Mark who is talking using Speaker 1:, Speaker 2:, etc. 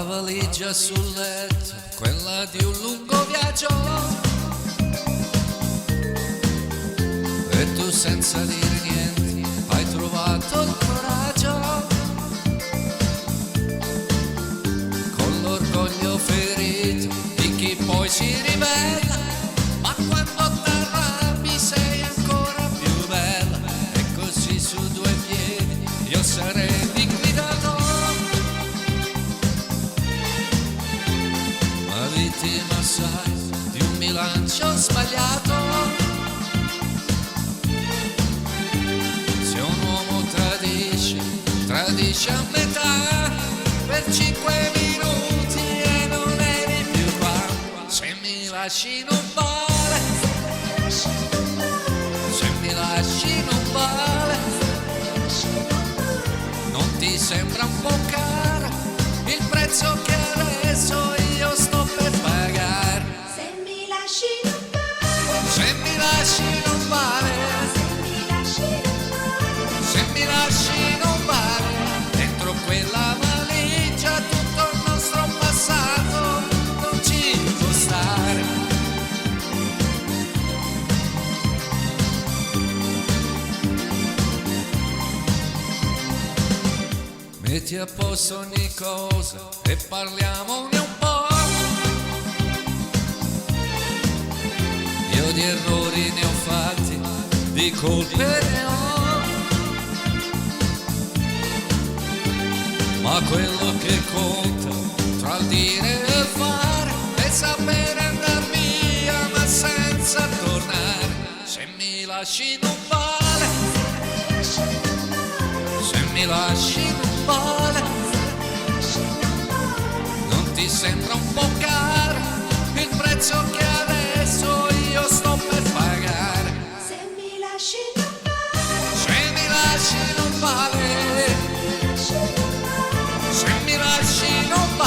Speaker 1: La valigia sul letto, quella di un lungo viaggio, e tu senza dire niente hai trovato il coraggio, con l'orgoglio ferito di chi poi si ribella, ma quando t'arrabbi sei ancora più bella, e così su due piedi io sarei liquidato, ma vittima sai di un bilancio sbagliato. Se un uomo tradisce a metà per 5 minuti e non eri più qua, se mi lasci non vale, se mi lasci non vale, non ti sembra un po' caro il prezzo che adesso io sto per pagare?
Speaker 2: Se mi lasci non vale,
Speaker 1: Se mi lasci non vale,
Speaker 2: se mi lasci non vale,
Speaker 1: se mi lasci non vale, dentro quella valigia tutto il nostro passato non ci può stare. Metti a posto ogni cosa e parliamone un po'. Io di errori ne ho fatti, di colpe ne ho, ma quello che conta tra il dire e il fare è sapere andar via ma senza tornare. Se mi lasci non vale, se mi lasci non vale, non ti sembra un po' caro il prezzo che adesso io sto per pagare?
Speaker 2: se mi lasci non vale,
Speaker 1: Se mi lasci non vale, se mi lasci non vale.